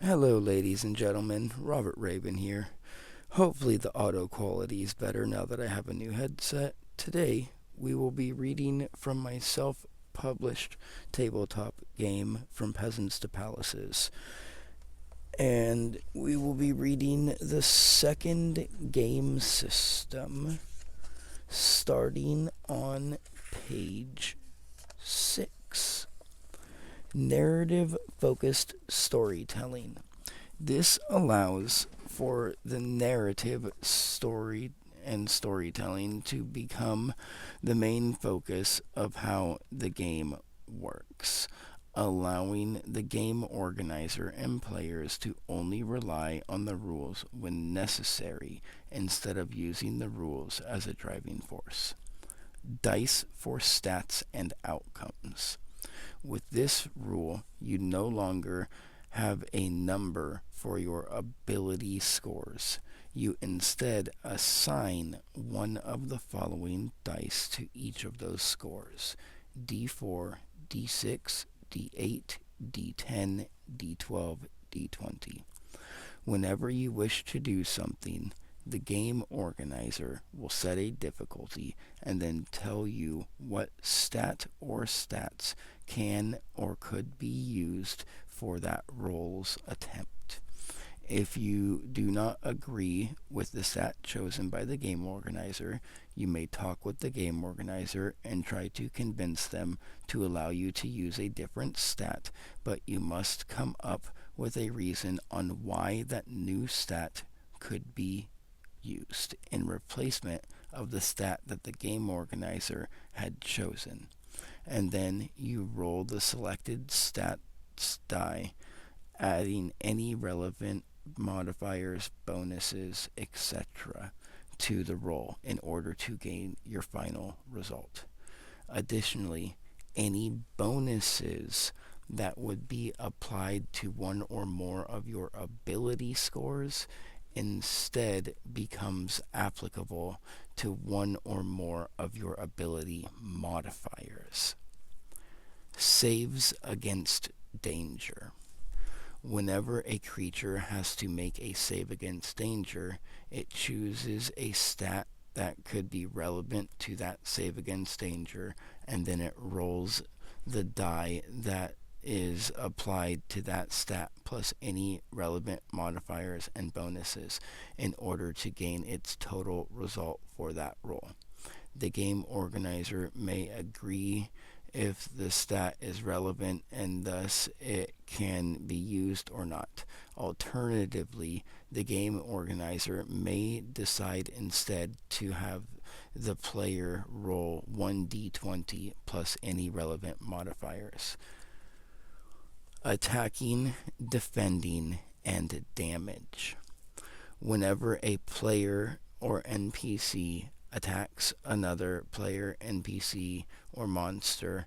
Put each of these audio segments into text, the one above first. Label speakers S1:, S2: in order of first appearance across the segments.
S1: Hello, ladies and gentlemen. Robert Rabin here. Hopefully, the audio quality is better now that I have a new headset. Today, we will be reading from my self published tabletop game From Peasants to Palaces. And we will be reading the second game system starting on page 6. Narrative focused storytelling. This allows for the narrative story and storytelling to become the main focus of how the game works, allowing the game organizer and players to only rely on the rules when necessary instead of using the rules as a driving force. Dice for stats and outcomes. With this rule, you no longer have a number for your ability scores. You instead assign one of the following dice to each of those scores: D4, D6, D8, D10, D12, D20. Whenever you wish to do something, the game organizer will set a difficulty and then tell you what stat or stats can or could be used for that roll's attempt. If you do not agree with the stat chosen by the game organizer, you may talk with the game organizer and try to convince them to allow you to use a different stat, but you must come up with a reason on why that new stat could be used in replacement of the stat that the game organizer had chosen. And then you roll the selected stats die, adding any relevant modifiers, bonuses, etc. to the roll in order to gain your final result. Additionally, any bonuses that would be applied to one or more of your ability scores instead becomes applicable to one or more of your ability modifiers. Saves against danger. Whenever a creature has to make a save against danger, it chooses a stat that could be relevant to that save against danger, and then it rolls the die that is applied to that stat plus any relevant modifiers and bonuses in order to gain its total result for that roll. The game organizer may agree if the stat is relevant and thus it can be used or not. Alternatively, the game organizer may decide instead to have the player roll 1d20 plus any relevant modifiers. Attacking, defending, and damage. Whenever a player or NPC attacks another player, NPC, or monster,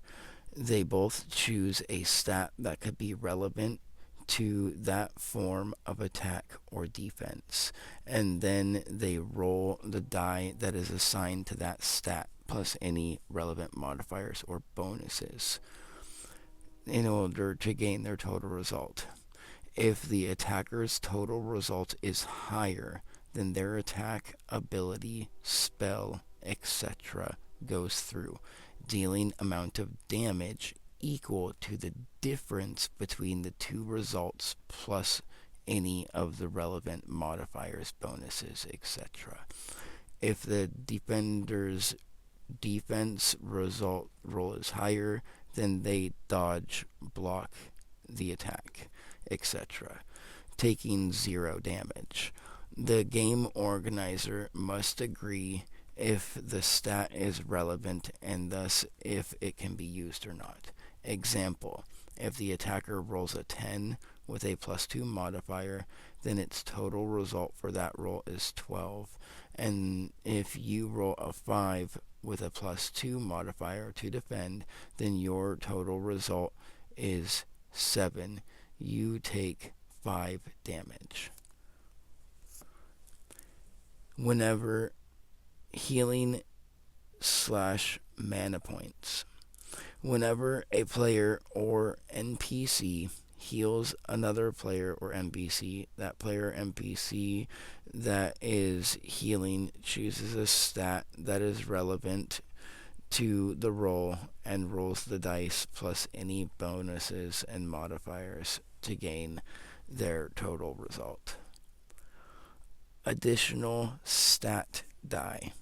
S1: they both choose a stat that could be relevant to that form of attack or defense, and then they roll the die that is assigned to that stat plus any relevant modifiers or bonuses in order to gain their total result. If the attacker's total result is higher than their attack, ability, spell, etc. goes through, dealing amount of damage equal to the difference between the two results plus any of the relevant modifiers, bonuses, etc. If the defender's defense result roll is higher, then they dodge, block the attack, etc., taking 0 damage. The game organizer must agree if the stat is relevant and thus if it can be used or not. Example, if the attacker rolls a 10 with a +2 modifier, then its total result for that roll is 12. And if you roll a 5 with a +2 modifier to defend, then your total result is 7. You take 5 damage. Whenever healing / mana points. Whenever a player or NPC heals another player or NPC. That player or NPC that is healing chooses a stat that is relevant to the roll and rolls the dice plus any bonuses and modifiers to gain their total result. Additional stat die.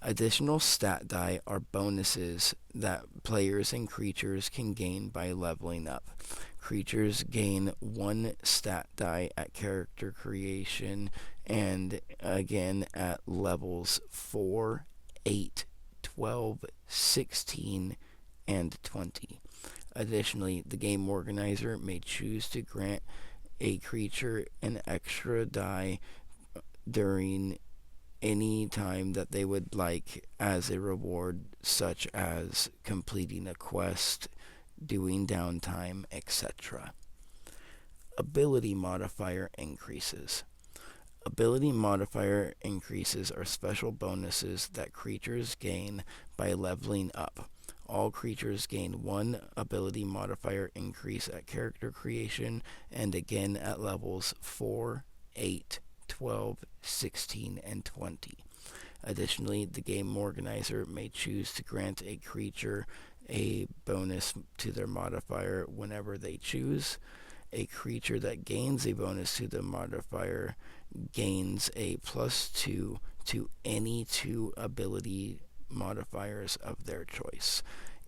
S1: Additional stat die are bonuses that players and creatures can gain by leveling up. Creatures gain 1 stat die at character creation and again at levels 4, 8, 12, 16, and 20. Additionally, the game organizer may choose to grant a creature an extra die during any time that they would like as a reward, such as completing a quest, doing downtime, etc. Ability modifier increases. Ability modifier increases are special bonuses that creatures gain by leveling up. All creatures gain 1 ability modifier increase at character creation and again at levels 4, 8, 12, 16, and 20. Additionally, the game organizer may choose to grant a creature a bonus to their modifier whenever they choose. A creature that gains a bonus to the modifier gains a +2 to any 2 ability modifiers of their choice.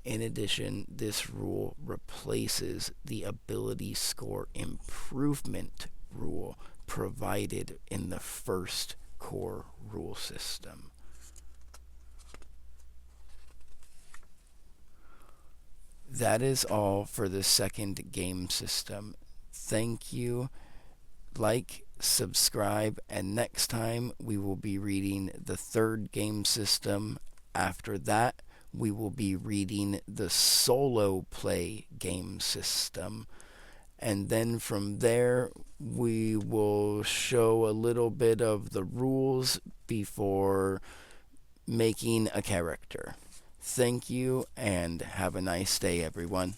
S1: In addition, this rule replaces the ability score improvement rule provided in the first core rule system. That is all for the second game system. Thank you. Like, subscribe, and next time we will be reading the third game system. After that, we will be reading the solo play game system. And then from there, we will show a little bit of the rules before making a character. Thank you, and have a nice day, everyone.